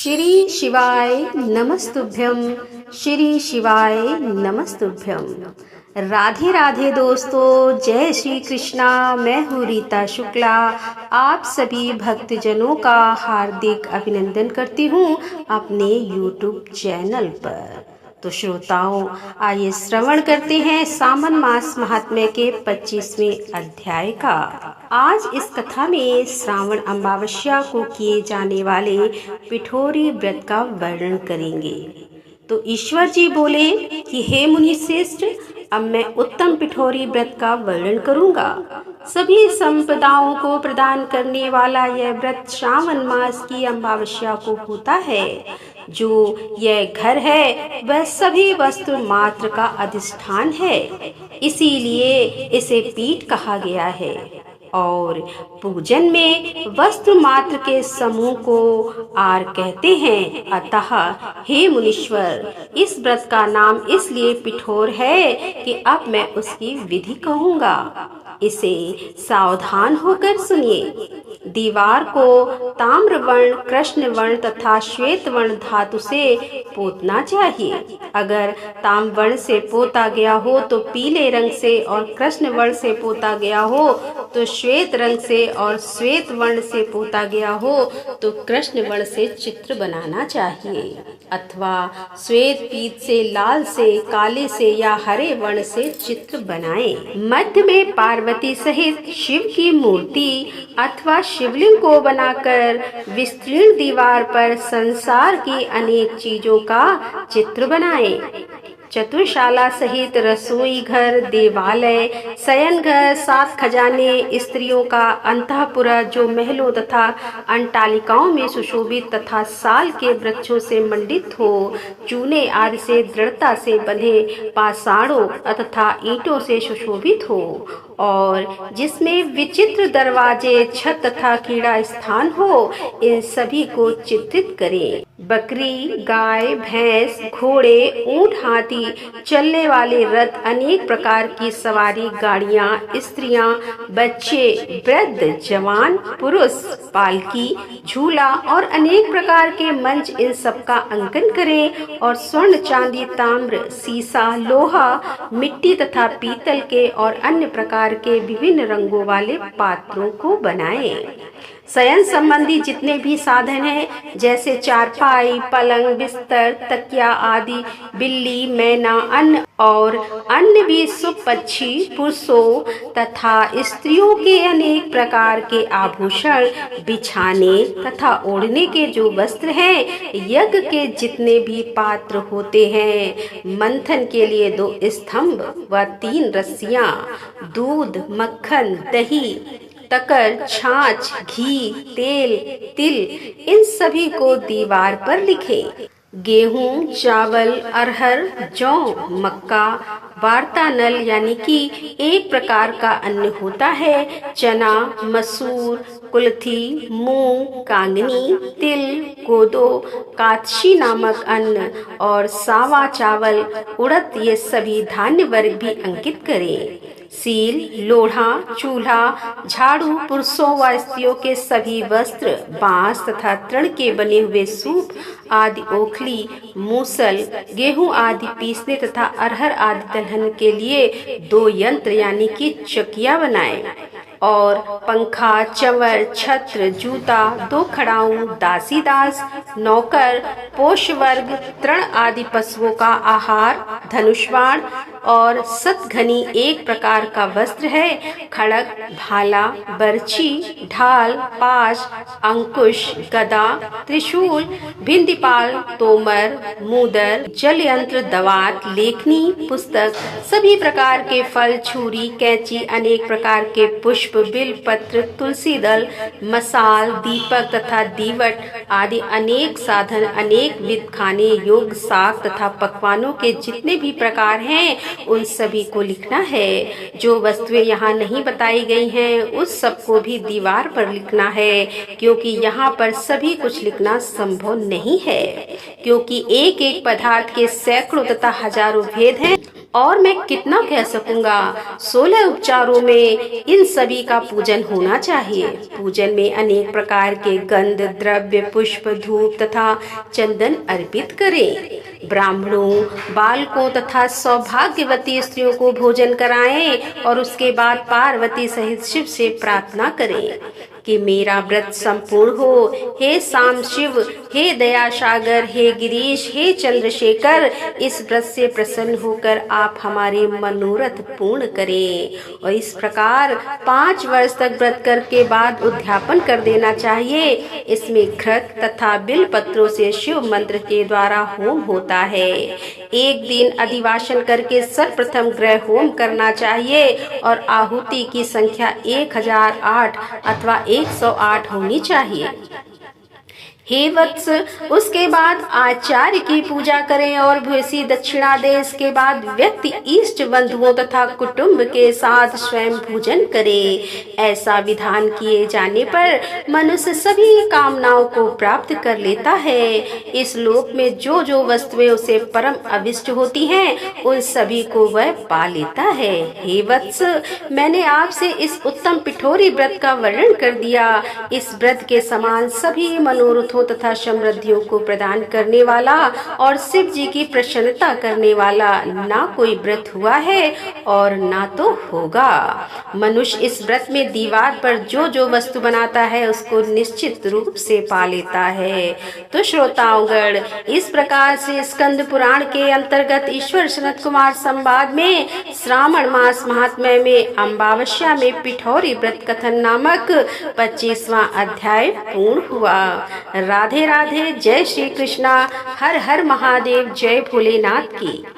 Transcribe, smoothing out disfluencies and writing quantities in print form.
श्री शिवाय नमस्तुभ्यम। श्री शिवाय नमस्तुभ्यम। राधे राधे दोस्तों, जय श्री कृष्णा। मैं हूँ रीता शुक्ला। आप सभी भक्तजनों का हार्दिक अभिनंदन करती हूँ अपने YouTube चैनल पर। तो श्रोताओं, आइए श्रवण करते हैं सावन मास महात्म्य के 25वें अध्याय का। आज इस कथा में श्रावण अमावस्या को किए जाने वाले पिठोरी व्रत का वर्णन करेंगे। तो ईश्वर जी बोले कि हे मुनि श्रेष्ठ, अब मैं उत्तम पिठोरी व्रत का वर्णन करूंगा। सभी संपदाओं को प्रदान करने वाला यह व्रत श्रावण मास की अमावस्या को होता है। जो यह घर है वह सभी वस्तु मात्र का अधिष्ठान है, इसीलिए इसे पीठ कहा गया है। और पूजन में वस्तु मात्र के समूह को आर कहते हैं। अतः हे मुनीश्वर, इस व्रत का नाम इसलिए पिठोर है कि अब मैं उसकी विधि कहूँगा। इसे सावधान होकर सुनिए। दीवार को ताम्र वर्ण, कृष्ण वर्ण तथा श्वेत वर्ण धातु से पोतना चाहिए। अगर ताम्र वर्ण से पोता गया हो तो पीले रंग से, और कृष्ण वर्ण से पोता गया हो तो श्वेत रंग से, और श्वेत वर्ण से पोता गया हो तो कृष्ण वर्ण से चित्र बनाना चाहिए। अथवा श्वेत पीत से, लाल से, काले से या हरे वर्ण से चित्र बनाएं। मध्य में पार्वती सहित शिव की मूर्ति अथवा शिवलिंग को बनाकर विस्तीर्ण दीवार पर संसार की अनेक चीजों का चित्र बनाएं। चतुर्शाला सहित रसोई घर, देवालय, शयन घर, 7 खजाने, स्त्रियों का अंतःपुर जो महलों तथा अंटालिकाओं में सुशोभित तथा साल के वृक्षों से मंडित हो, चूने आदि से दृढ़ता से बंधे पाषाणों तथा ईंटों से सुशोभित हो, और जिसमें विचित्र दरवाजे, छत तथा क्रीड़ा स्थान हो, इन सभी को चित्रित करें। बकरी, गाय, भैंस, घोड़े, ऊंट, हाथी, चलने वाले रथ, अनेक प्रकार की सवारी गाड़ियां, स्त्रियां, बच्चे, वृद्ध, जवान, पुरुष, पालकी, झूला और अनेक प्रकार के मंच, इन सब का अंकन करें। और स्वर्ण, चांदी, ताम्र, सीसा, लोहा, मिट्टी तथा पीतल के और अन्य प्रकार के विभिन्न रंगों वाले पात्रों को बनाएं। शयन संबंधी जितने भी साधन हैं, जैसे चारपाई, पलंग, बिस्तर, तकिया आदि, बिल्ली, मैना, और अन्य भी शुभ पक्षी, पुरुषों तथा स्त्रियों के अनेक प्रकार के आभूषण, बिछाने तथा ओढ़ने के जो वस्त्र हैं, यज्ञ के जितने भी पात्र होते हैं, मंथन के लिए 2 स्तंभ व 3 रस्सियां, दूध, मक्खन, दही, तकर, छाछ, घी, तेल, तिल, इन सभी को दीवार पर लिखें। गेहूं, चावल, अरहर, जौ, मक्का, वार्तानल यानी कि एक प्रकार का अन्न होता है, चना, मसूर, कुल्थी, मूंग, कांगनी, तिल, कोदो, कातशी नामक अन्न, और सावा चावल, उड़द, ये सभी धान्य वर्ग भी अंकित करें। सील, लोढ़ा, चूल्हा, झाड़ू, पुरुषों व स्त्रियों के सभी वस्त्र, बांस तथा तृण के बने हुए सूप आदि, ओखली, मूसल, गेहूं आदि पीसने तथा अरहर आदि दलहन के लिए 2 यंत्र यानी कि चकिया बनाएं। और पंखा, चंवर, छत्र, जूता, 2 खड़ाऊं, दासी दास, नौकर, पोष वर्ग, तृण आदि पशुओं का आहार, धनुष बाण और सतघनी एक प्रकार का वस्त्र है, खड़ग, भाला, बर्छी, ढाल, पाश, अंकुश, गदा, त्रिशूल, भिंदीपाल, तोमर, मूदर, जल यंत्र, दवात, लेखनी, पुस्तक, सभी प्रकार के फल, छुरी, कैंची, अनेक प्रकार के पुष्प, बिल पत्र, तुलसी दल, मसाल, दीपक तथा दीवट आदि अनेक साधन, अनेक विध खाने योग्य साग तथा पकवानों के जितने भी प्रकार हैं, उन सभी को लिखना है। जो वस्तुएं यहाँ नहीं बताई गई हैं, उस सब को भी दीवार पर लिखना है, क्योंकि यहाँ पर सभी कुछ लिखना संभव नहीं है, क्योंकि एक एक पदार्थ के सैकड़ों तथा हजारों भेद हैं। और मैं कितना कह सकूंगा। 16 उपचारों में इन सभी का पूजन होना चाहिए। पूजन में अनेक प्रकार के गंध, द्रव्य, पुष्प, धूप तथा चंदन अर्पित करें। ब्राह्मणों, बालकों तथा सौभाग्यवती स्त्रियों को भोजन कराएं और उसके बाद पार्वती सहित शिव से प्रार्थना करें कि मेरा व्रत संपूर्ण हो। हे शाम शिव, हे दया सागर, हे गिरीश, हे चंद्रशेखर, इस व्रत से प्रसन्न होकर आप हमारे मनोरथ पूर्ण करें। और इस प्रकार 5 वर्ष तक व्रत करके बाद उद्यापन कर देना चाहिए। इसमें घृत तथा बिल पत्रों से शिव मंत्र के द्वारा होम होता है। एक दिन अधिवासन करके सर्वप्रथम ग्रह होम करना चाहिए और आहुति की संख्या 1008 अथवा 108 होनी चाहिए। हे वत्स, उसके बाद आचार्य की पूजा करें और भूसी दक्षिणा दें। इसके बाद व्यक्ति इष्ट बंधुओं तथा कुटुंब के साथ स्वयं पूजन करे। ऐसा विधान किए जाने पर मनुष्य सभी कामनाओं को प्राप्त कर लेता है। इस लोक में जो जो वस्तुएं उसे परम अभिष्ट होती हैं, उन सभी को वह पा लेता है। हे वत्स, मैंने आपसे इस उत्तम पिठोरी व्रत का वर्णन कर दिया। इस व्रत के समान सभी मनोरथ तथा समृद्धियों को प्रदान करने वाला और शिव जी की प्रसन्नता करने वाला ना कोई व्रत हुआ है और ना तो होगा। मनुष्य इस व्रत में दीवार पर जो जो वस्तु बनाता है उसको निश्चित रूप से पा लेता है। तो श्रोताओगण, इस प्रकार से स्कंद पुराण के अंतर्गत ईश्वर सनत कुमार संवाद में श्रावण मास महात्म्य में अमावस्या में पिठौरी व्रत कथन नामक 25वां अध्याय पूर्ण हुआ। राधे राधे। जय श्री कृष्णा। हर हर महादेव। जय भोलेनाथ की।